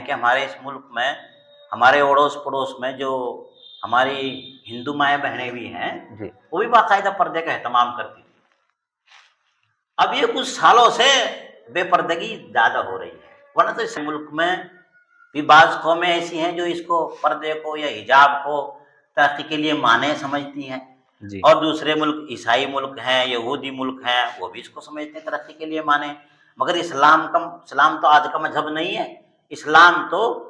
کہ ہمارے اس ملک میں ہمارے اڑوس پڑوس میں جو ہماری ہندو مائیں بہنیں بھی ہیں جی وہ بھی باقاعدہ پردے کا اہتمام کرتی تھی. اب یہ کچھ سالوں سے بے پردگی زیادہ ہو رہی ہے، ورنہ تو اس ملک میں بھی بعض قومیں ایسی ہیں جو اس کو پردے کو یا حجاب کو ترقی کے لیے مانع سمجھتی ہیں، جی اور دوسرے ملک عیسائی ملک ہیں، یہودی ملک ہیں، وہ بھی اس کو سمجھتے ہیں ترقی کے لیے مانع. مگر اسلام تو آج کا مذہب نہیں ہے. اسلام تو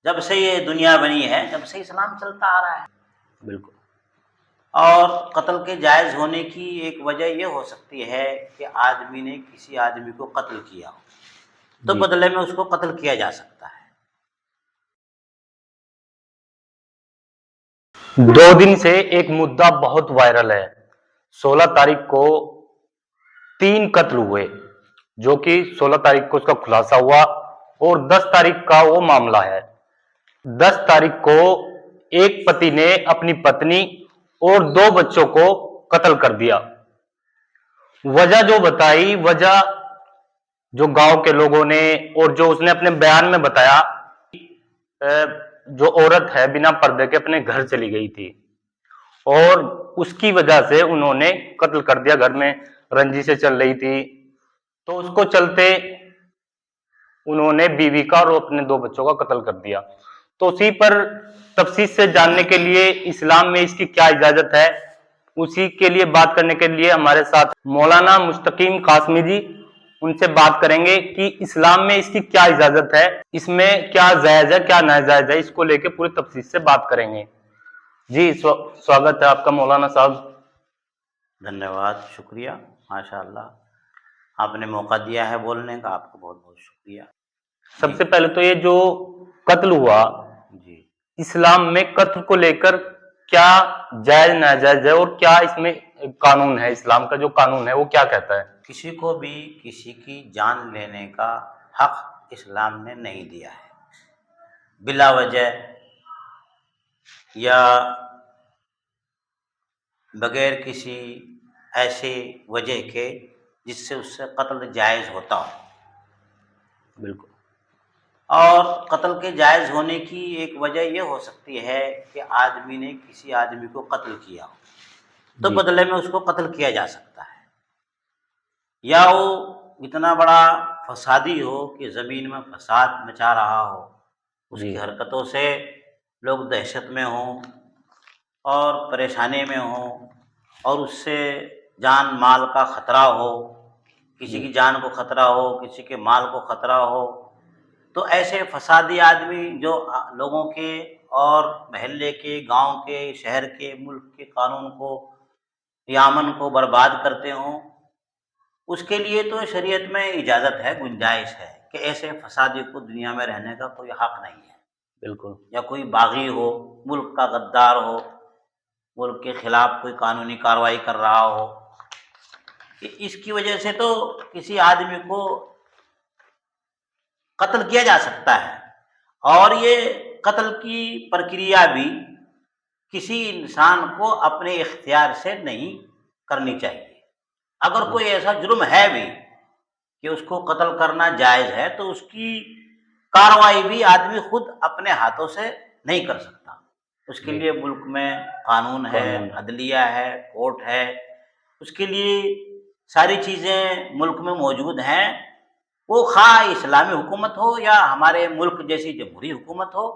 جب سے یہ دنیا بنی ہے جب سے اسلام چلتا آ رہا ہے. بالکل. اور قتل کے جائز ہونے کی ایک وجہ یہ ہو سکتی ہے کہ آدمی نے کسی آدمی کو قتل کیا ہو تو جی بدلے میں اس کو قتل کیا جا سکتا ہے. 2 دن سے ایک مدعا بہت وائرل ہے. 16 تاریخ کو 3 قتل ہوئے، جو کہ 16 تاریخ کو اس کا خلاصہ ہوا اور 10 تاریخ کا وہ معاملہ ہے. 10 تاریخ کو ایک پتی نے اپنی پتنی اور 2 بچوں کو قتل کر دیا. وجہ جو بتائی، وجہ جو گاؤں کے لوگوں نے اور جو اس نے اپنے بیان میں بتایا، جو عورت ہے بنا پردے کے اپنے گھر چلی گئی تھی اور اس کی وجہ سے انہوں نے قتل کر دیا. گھر میں رنجشیں چل رہی تھی تو اس کو چلتے انہوں نے بیوی کا اور اپنے 2 بچوں کا قتل کر دیا. تو اسی پر تفصیل سے جاننے کے لیے اسلام میں اس کی کیا اجازت ہے، اسی کے لیے بات کرنے کے لیے ہمارے ساتھ مولانا مستقیم قاسمی جی، ان سے بات کریں گے کہ اسلام میں اس کی کیا اجازت ہے، اس میں کیا جائز ہے کیا ناجائز ہے، اس کو لے کے پوری تفصیل سے بات کریں گے. جی سواگت ہے آپ کا مولانا صاحب. دھنیہ واد، شکریہ، ماشاء اللہ آپ نے موقع دیا ہے بولنے کا، آپ کو بہت بہت شکریہ. سب سے پہلے تو یہ جو قتل ہوا، جی اسلام میں قتل کو لے کر کیا جائز ناجائز ہے اور کیا اس میں قانون ہے، اسلام کا جو قانون ہے وہ کیا کہتا ہے؟ کسی کو بھی کسی کی جان لینے کا حق اسلام نے نہیں دیا ہے بلا وجہ یا بغیر کسی ایسی وجہ کے جس سے اس سے قتل جائز ہوتا ہو. بالکل. اور قتل کے جائز ہونے کی ایک وجہ یہ ہو سکتی ہے کہ آدمی نے کسی آدمی کو قتل کیا ہو تو جی بدلے میں اس کو قتل کیا جا سکتا ہے، یا وہ اتنا بڑا فسادی ہو کہ زمین میں فساد مچا رہا ہو، اس جی کی حرکتوں سے لوگ دہشت میں ہوں اور پریشانی میں ہوں اور اس سے جان مال کا خطرہ ہو، کسی جی کی جان کو خطرہ ہو، کسی کے مال کو خطرہ ہو، تو ایسے فسادی آدمی جو لوگوں کے اور محلے کے، گاؤں کے، شہر کے، ملک کے قانون کو یا امن کو برباد کرتے ہوں، اس کے لیے تو شریعت میں اجازت ہے، گنجائش ہے کہ ایسے فسادی کو دنیا میں رہنے کا کوئی حق نہیں ہے. بالکل. یا کوئی باغی ہو، ملک کا غدار ہو، ملک کے خلاف کوئی قانونی کارروائی کر رہا ہو، اس کی وجہ سے تو کسی آدمی کو قتل کیا جا سکتا ہے. اور یہ قتل کی پرکریا بھی کسی انسان کو اپنے اختیار سے نہیں کرنی چاہیے. اگر کوئی ایسا جرم ہے بھی کہ اس کو قتل کرنا جائز ہے تو اس کی کارروائی بھی آدمی خود اپنے ہاتھوں سے نہیں کر سکتا. اس کے لیے ملک میں قانون ہے، عدلیہ ہے، کورٹ ہے، اس کے لیے ساری چیزیں ملک میں موجود ہیں. وہ خواہ اسلامی حکومت ہو یا ہمارے ملک جیسی جمہوری حکومت ہو،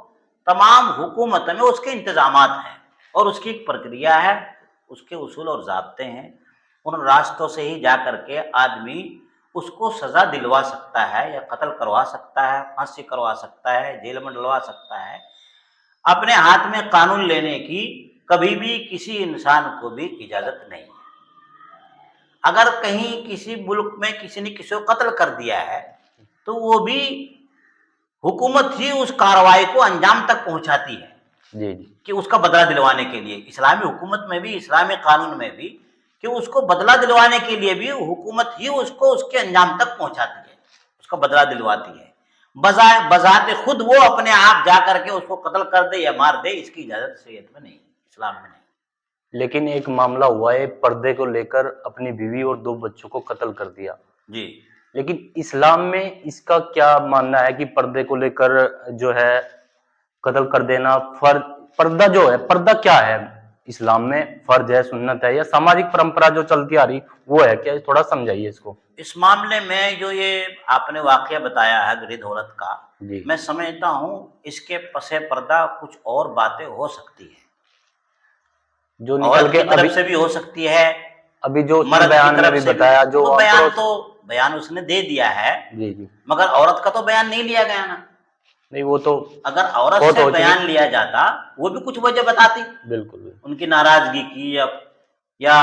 تمام حکومت میں اس کے انتظامات ہیں اور اس کی ایک پرکریا ہے، اس کے اصول اور ضابطے ہیں. ان راستوں سے ہی جا کر کے آدمی اس کو سزا دلوا سکتا ہے یا قتل کروا سکتا ہے، پھانسی کروا سکتا ہے، جیل میں ڈلوا سکتا ہے. اپنے ہاتھ میں قانون لینے کی کبھی بھی کسی انسان کو بھی اجازت نہیں ہے. اگر کہیں کسی ملک میں کسی نے کسی کو قتل کر دیا ہے تو وہ بھی حکومت ہی اس کارروائی کو انجام تک پہنچاتی ہے جی جی کہ اس کا بدلہ دلوانے کے لیے. اسلامی حکومت میں بھی، اسلامی قانون میں بھی، کہ اس کو بدلہ دلوانے کے لیے بھی حکومت ہی اس کو اس کے انجام تک پہنچاتی ہے، اس کا بدلہ دلواتی ہے. بذات خود وہ اپنے آپ جا کر کے اس کو قتل کر دے یا مار دے، اس کی اجازت شریعت میں نہیں، اسلام میں نہیں. لیکن ایک معاملہ ہوا ہے، پردے کو لے کر اپنی بیوی اور 2 بچوں کو قتل کر دیا. جی لیکن اسلام میں اس کا کیا ماننا ہے کہ پردے کو لے کر جو ہے قتل کر دینا فرض، پردہ جو ہے، پردہ کیا ہے اسلام میں؟ فرض ہے، سنت ہے، یا ساماجک پرمپرا جو چلتی آ رہی وہ ہے کیا؟ تھوڑا سمجھائیے اس کو۔ اس معاملے میں جو یہ آپ نے واقعہ بتایا ہے گرید عورت کا، جی میں سمجھتا ہوں اس کے پس پردہ کچھ اور باتیں ہو سکتی ہیں، جو نکل عورت کے کی طرف سے بھی ہو سکتی ہے، ابھی جو اس نے مرد کی بیان میں طرف بھی سے بھی۔ بتایا جو وہ ہم بیان اس نے دے دیا ہے، جی جی مگر عورت کا تو بیان نہیں لیا گیا نا۔ نہیں، وہ تو اگر عورت بہت سے ہو چکی۔ بیان لیا جاتا وہ بھی کچھ وجہ بتاتی، بالکل بالکل۔ ان کی ناراضگی کی یا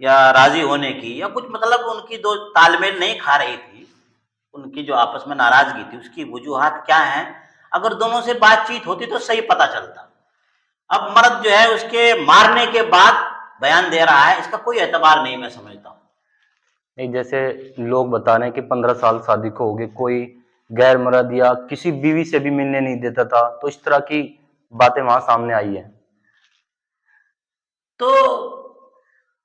یا راضی ہونے کی، یا کچھ مطلب ان کی دو تال میل نہیں کھا رہی تھی، ان کی جو آپس میں ناراضگی تھی اس کی وجوہات کیا ہیں، اگر دونوں سے بات چیت ہوتی تو صحیح پتہ چلتا۔ اب مرد جو ہے اس کے مارنے کے بعد بیان دے رہا ہے، اس کا کوئی اعتبار نہیں میں سمجھتا ہوں۔ نہیں، جیسے لوگ بتا رہے ہیں کہ 15 سال شادی کو ہو گئے، کوئی غیر مرد یا کسی بیوی سے بھی ملنے نہیں دیتا تھا، تو اس طرح کی باتیں وہاں سامنے آئی ہیں۔ تو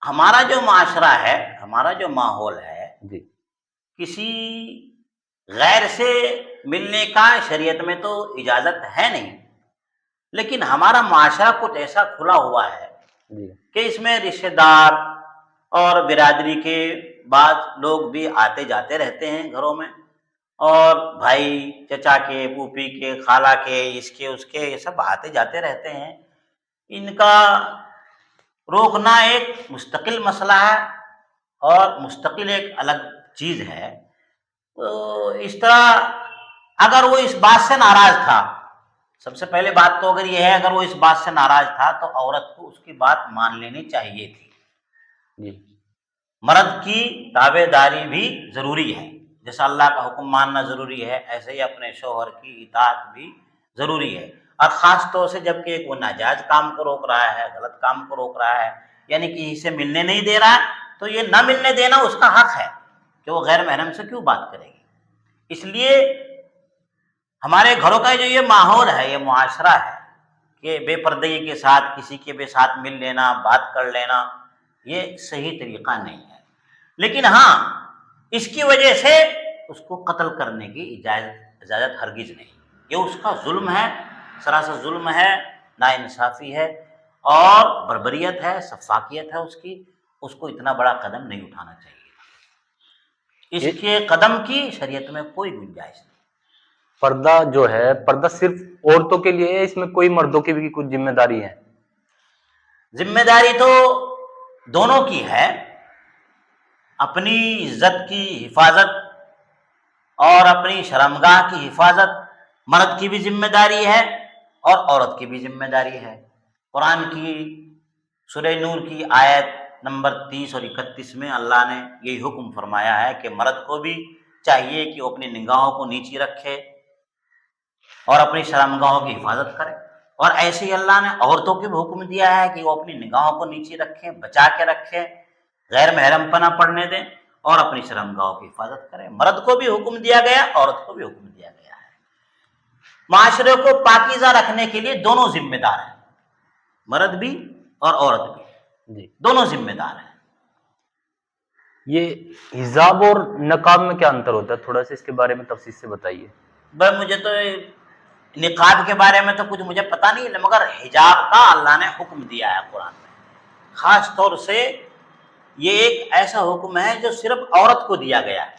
ہمارا جو معاشرہ ہے، ہمارا جو ماحول ہے، جی کسی غیر سے ملنے کا شریعت میں تو اجازت ہے نہیں، لیکن ہمارا معاشرہ کچھ ایسا کھلا ہوا ہے جی کہ اس میں رشتہ دار اور برادری کے بعض لوگ بھی آتے جاتے رہتے ہیں گھروں میں، اور بھائی چچا کے، پھوپھی کے، خالہ کے، اس کے اس کے، یہ سب آتے جاتے رہتے ہیں۔ ان کا روکنا ایک مستقل مسئلہ ہے اور مستقل ایک الگ چیز ہے۔ تو اس طرح اگر وہ اس بات سے ناراض تھا، سب سے پہلے بات تو اگر یہ ہے، اگر وہ اس بات سے ناراض تھا تو عورت کو اس کی بات مان لینی چاہیے تھی۔ جی مرد کی تابع داری بھی ضروری ہے، جیسا اللہ کا حکم ماننا ضروری ہے، ایسے ہی اپنے شوہر کی اطاعت بھی ضروری ہے، اور خاص طور سے جب کہ ایک وہ ناجائز کام کو روک رہا ہے، غلط کام کو روک رہا ہے، یعنی کسی سے ملنے نہیں دے رہا ہے، تو یہ نہ ملنے دینا اس کا حق ہے کہ وہ غیر محرم سے کیوں بات کرے گی۔ اس لیے ہمارے گھروں کا جو یہ ماحول ہے، یہ معاشرہ ہے کہ بے پردگی کے ساتھ کسی کے بھی ساتھ مل لینا، بات کر لینا، یہ صحیح طریقہ نہیں ہے۔ لیکن ہاں، اس کی وجہ سے اس کو قتل کرنے کی اجازت ہرگز نہیں، یہ اس کا ظلم ہے، سراسر ظلم ہے، ناانصافی ہے اور بربریت ہے، سفاکیت ہے اس کو اتنا بڑا قدم نہیں اٹھانا چاہیے۔ اس کے قدم کی شریعت میں کوئی گنجائش نہیں۔ پردہ جو ہے، پردہ صرف عورتوں کے لیے ہے، اس میں کوئی مردوں کی بھی کچھ ذمہ داری ہے؟ ذمہ داری تو دونوں کی ہے، اپنی عزت کی حفاظت اور اپنی شرمگاہ کی حفاظت مرد کی بھی ذمہ داری ہے اور عورت کی بھی ذمہ داری ہے۔ قرآن کی سورہ نور کی آیت نمبر 30 اور 31 میں اللہ نے یہی حکم فرمایا ہے کہ مرد کو بھی چاہیے کہ وہ اپنی نگاہوں کو نیچی رکھے اور اپنی شرمگاہوں کی حفاظت کرے، اور ایسے ہی اللہ نے عورتوں کو بھی حکم دیا ہے کہ وہ اپنی نگاہوں کو نیچی رکھیں، بچا کے رکھیں، غیر محرم پناہ پڑنے دیں اور اپنی شرمگاہوں کی حفاظت کریں۔ مرد کو بھی حکم دیا گیا، عورت کو بھی حکم دیا گیا ہے۔ معاشرے کو پاکیزہ رکھنے کے لیے دونوں ذمہ دار ہیں، مرد بھی اور عورت بھی، جی دونوں ذمہ دار ہیں۔ یہ حجاب اور نقاب میں کیا انتر ہوتا ہے؟ تھوڑا سا اس کے بارے میں تفصیل سے بتائیے۔ بھائی مجھے تو نقاب کے بارے میں تو کچھ مجھے پتہ نہیں، مگر حجاب کا اللہ نے حکم دیا ہے قرآن میں، خاص طور سے یہ ایک ایسا حکم ہے جو صرف عورت کو دیا گیا ہے۔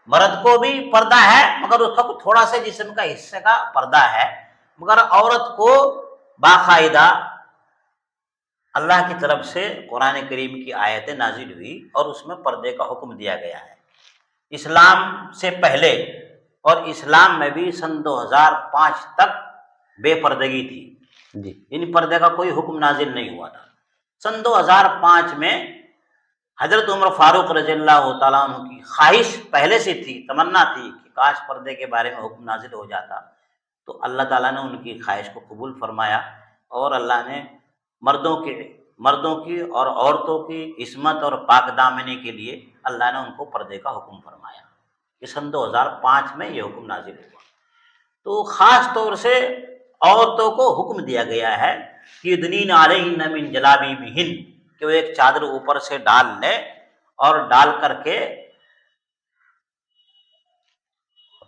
مرد کو بھی پردہ ہے مگر اس کا تھوڑا سا جسم کا حصے کا پردہ ہے، مگر عورت کو باقاعدہ اللہ کی طرف سے قرآن کریم کی آیتیں نازل ہوئی اور اس میں پردے کا حکم دیا گیا ہے۔ اسلام سے پہلے اور اسلام میں بھی سن 2005 تک بے پردگی تھی، جی ان پردے کا کوئی حکم نازل نہیں ہوا تھا۔ سن 2005 میں حضرت عمر فاروق رضی اللہ تعالیٰ عنہ کی خواہش پہلے سے تھی، تمنا تھی کہ کاش پردے کے بارے میں حکم نازل ہو جاتا، تو اللہ تعالیٰ نے ان کی خواہش کو قبول فرمایا اور اللہ نے مردوں کی اور عورتوں کی عصمت اور پاک دامنی کے لیے اللہ نے ان کو پردے کا حکم فرمایا۔ یہ سن 2005 میں یہ حکم نازل ہوا۔ تو خاص طور سے عورتوں کو حکم دیا گیا ہے کہ یدنین علیہن من جلابیبہن، کہ وہ ایک چادر اوپر سے ڈال لے اور ڈال کر کے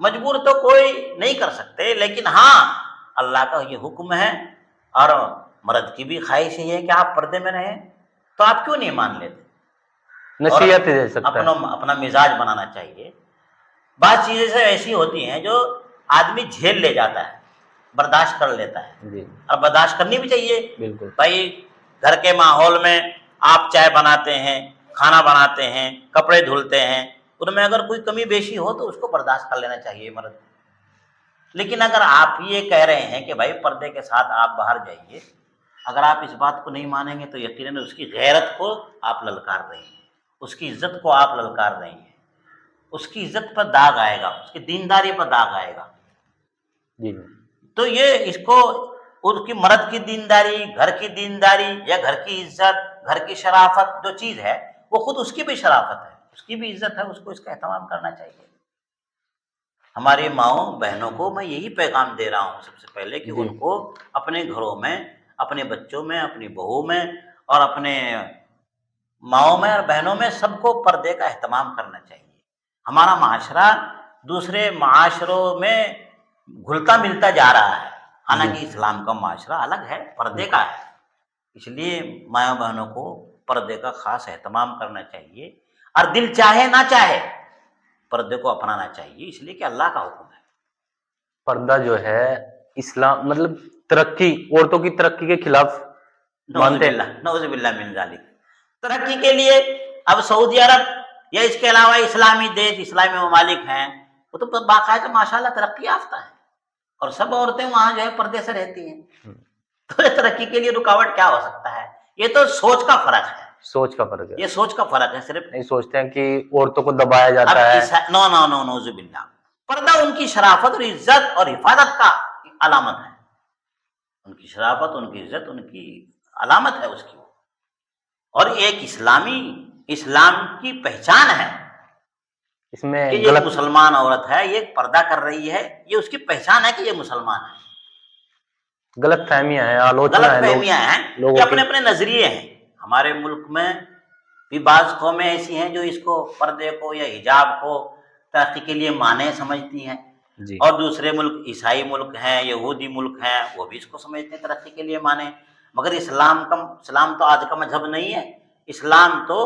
مجبور تو کوئی نہیں کر سکتے، لیکن ہاں اللہ کا یہ حکم ہے، اور مرد کی بھی خواہش یہ ہے کہ آپ پردے میں رہیں، تو آپ کیوں نہیں مان لیتے؟ اور نصیحت دے سکتا ہے. اپنا مزاج بنانا چاہیے. بعض چیزیں سے ایسی ہوتی ہیں جو آدمی جھیل لے جاتا ہے، برداشت کر لیتا ہے، جی اور برداشت کرنی بھی چاہیے. بالکل. بھائی گھر کے ماحول میں آپ چائے بناتے ہیں، کھانا بناتے ہیں، کپڑے دھلتے ہیں، ان میں اگر کوئی کمی بیشی ہو تو اس کو برداشت کر لینا چاہیے مرد. لیکن اگر آپ یہ کہہ رہے ہیں کہ بھائی پردے کے ساتھ آپ باہر جائیے، اگر آپ اس بات کو نہیں مانیں گے تو یقیناً اس کی غیرت کو آپ للکار رہے ہیں، اس کی عزت کو آپ للکار رہے ہیں، اس کی عزت پر داغ آئے گا، اس کی دینداری پر داغ آئے گا. جی تو یہ اس کو اس کی مرد کی دینداری، گھر کی دینداری یا گھر کی عزت، گھر کی شرافت جو چیز ہے وہ خود اس کی بھی شرافت ہے، اس کی بھی عزت ہے، اس کو اس کا اہتمام کرنا چاہیے. ہماری ماؤں بہنوں کو میں یہی پیغام دے رہا ہوں سب سے پہلے کہ جی ان کو اپنے گھروں میں، اپنے بچوں میں، اپنی بہو میں اور اپنے ماؤں میں اور بہنوں میں سب کو پردے کا اہتمام کرنا چاہیے. ہمارا معاشرہ دوسرے معاشروں میں گھلتا ملتا جا رہا ہے، حالانکہ اسلام کا معاشرہ الگ ہے، پردے کا ہے. اس لیے مائیں بہنوں کو پردے کا خاص اہتمام کرنا چاہیے، اور دل چاہے نہ چاہے پردے کو اپنانا چاہیے، اس لیے کہ اللہ کا حکم ہے. پردہ جو ہے اسلام مطلب ترقی، عورتوں کی ترقی کے خلاف نعوذ مانتے ہیں. باللہ، نعوذ باللہ من ذالک. ترقی کے لیے اب سعودی عرب یا اس کے علاوہ اسلامی دیش، اسلامی ممالک ہیں، وہ تو باقاعدہ ماشاءاللہ ترقی یافتہ ہیں، اور سب عورتیں وہاں جو ہے پردے سے رہتی ہیں. تو یہ ترقی کے لیے رکاوٹ کیا ہو سکتا ہے؟ یہ تو سوچ کا فرق ہے، سوچ کا فرق ہے. یہ سوچ کا فرق ہے صرف. نہیں سوچتے ہیں کہ عورتوں کو دبایا اب جاتا ہے. نو نو نو نعوذ باللہ. پردہ ان کی شرافت اور عزت اور حفاظت کا علامت ہے، ان کی شرافت، ان کی عزت، ان کی علامت ہے اس کی، اور ایک اسلام کی پہچان ہے اس میں کہ یہ مسلمان عورت ہے، یہ پردہ کر رہی ہے، یہ اس کی پہچان ہے کہ یہ مسلمان ہے. غلط فہمیاں ہیں، آلوچنا غلط ہے فہمیاں ہیں، لوگوں یہ کی. اپنے اپنے نظریے ہیں. ہمارے ملک میں بھی بعض قومیں ایسی ہیں جو اس کو، پردے کو یا حجاب کو ترقی کے لیے مانع سمجھتی ہیں، جی اور دوسرے ملک، عیسائی ملک ہیں، یہودی ملک ہیں، وہ بھی اس کو سمجھتے ہیں ترقی کے لیے مانع. مگر اسلام تو آج کا مذہب نہیں ہے. اسلام تو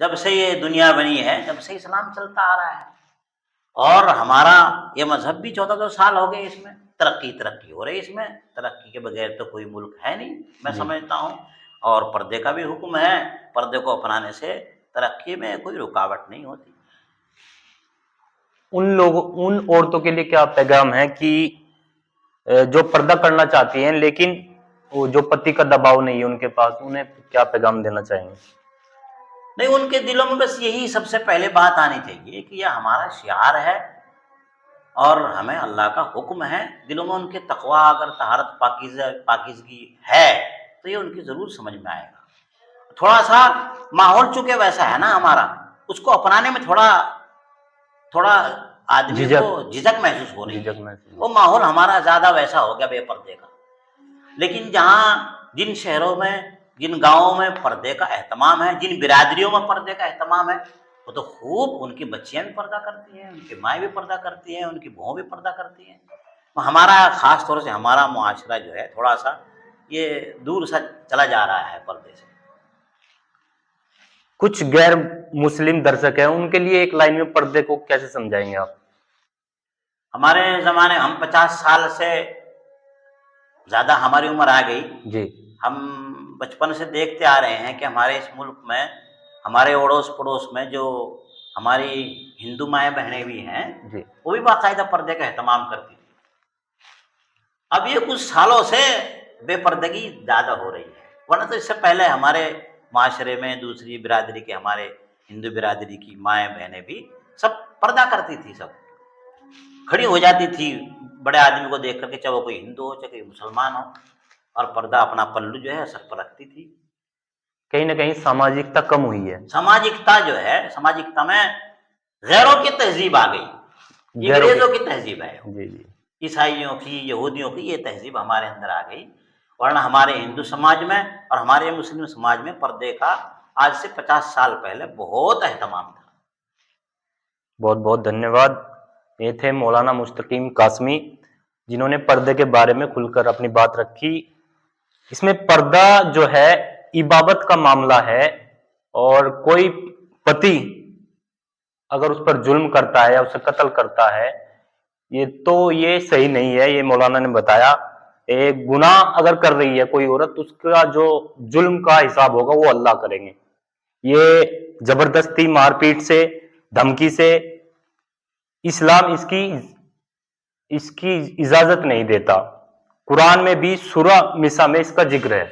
جب سے یہ دنیا بنی ہے جب سے اسلام چلتا آ رہا ہے، اور ہمارا یہ مذہب بھی 1400 سال ہو گئے، اس میں ترقی ہو رہی ہے. اس میں ترقی کے بغیر تو کوئی ملک ہے نہیں، میں جی. سمجھتا ہوں. اور پردے کا بھی حکم ہے، پردے کو اپنانے سے ترقی میں کوئی رکاوٹ نہیں ہوتی. ان عورتوں کے لیے کیا پیغام ہے کہ جو پردہ کرنا چاہتی ہیں لیکن وہ جو پتی کا دباؤ نہیں ہے ان کے پاس، انہیں کیا پیغام دینا چاہیں گے؟ نہیں، ان کے دلوں میں بس یہی سب سے پہلے بات آنی چاہیے کہ یہ ہمارا شعار ہے اور ہمیں اللہ کا حکم ہے. دلوں میں ان کے تقویٰ، اگر طہارت، پاکیزگی ہے تو یہ ان کی ضرور سمجھ میں آئے گا. تھوڑا سا ماحول چونکہ ویسا ہے نا ہمارا، اس کو اپنانے میں تھوڑا آدمی کو جھجک محسوس ہو رہی ہے. وہ ماحول ہمارا زیادہ ویسا ہو گیا بے پردے کا. لیکن جن شہروں میں، جن گاؤں میں پردے کا اہتمام ہے، جن برادریوں میں پردے کا اہتمام ہے، وہ تو خوب ان کی بچیاں بھی پردہ کرتی ہیں، ان کی مائیں بھی پردہ کرتی ہیں، ان کی بہویں بھی پردہ کرتی ہیں. ہمارا خاص طور سے ہمارا معاشرہ جو ہے تھوڑا سا یہ دور سا چلا جا رہا ہے پردے سے. کچھ غیر مسلم درشک ہیں، ان کے لیے ایک لائن میں پردے کو کیسے سمجھائیں گے آپ؟ ہمارے زمانے، ہم 50 سال سے زیادہ ہماری عمر آ گئی. جی. ہم بچپن سے دیکھتے آ رہے ہیں کہ ہمارے اس ملک میں، ہمارے اڑوس پڑوس میں جو ہماری ہندو مائیں بہنیں بھی ہیں، جی. وہ بھی باقاعدہ پردے کا اہتمام کرتی تھی. اب یہ کچھ سالوں سے بے پردگی زیادہ ہو رہی ہے، ورنہ تو اس سے پہلے ہمارے معاشرے میں دوسری برادری کے، ہمارے ہندو برادری کی مائیں بہنیں بھی سب پردہ کرتی تھی، سب کھڑی ہو جاتی تھی بڑے آدمی کو دیکھ کر کے، چاہے وہ کوئی ہندو ہو چاہے کوئی مسلمان ہو، اور پردہ اپنا پلو جو ہے سر پر رکھتی تھی. کہیں نہ کہیں ساماجکتا کم ہوئی ہے. سماجکتا جو ہے، سماجکتا میں غیروں کی تہذیب آ گئی، یہ انگریزوں کی تہذیب ہے. جی جی. عیسائیوں کی، یہودیوں کی یہ تہذیب ہمارے اندر آ گئی. ورنہ ہمارے ہندو سماج میں اور ہمارے مسلم سماج میں پردے کا آج سے 50 سال پہلے بہت اہتمام تھا. بہت بہت دھنیہ واد. یہ تھے مولانا مستقیم قاسمی، جنہوں نے پردے کے بارے میں کھل کر اپنی بات رکھی۔ اس میں پردہ جو ہے عبادت کا معاملہ ہے، اور کوئی پتی اگر اس پر ظلم کرتا ہے یا اسے قتل کرتا ہے یہ صحیح نہیں ہے۔ یہ مولانا نے بتایا، ایک گناہ اگر کر رہی ہے کوئی عورت، اس کا جو ظلم کا حساب ہوگا وہ اللہ کریں گے۔ یہ زبردستی، مار پیٹ سے، دھمکی سے اسلام اس کی اجازت نہیں دیتا۔ قرآن میں بھی سورہ نساء میں اس کا ذکر ہے۔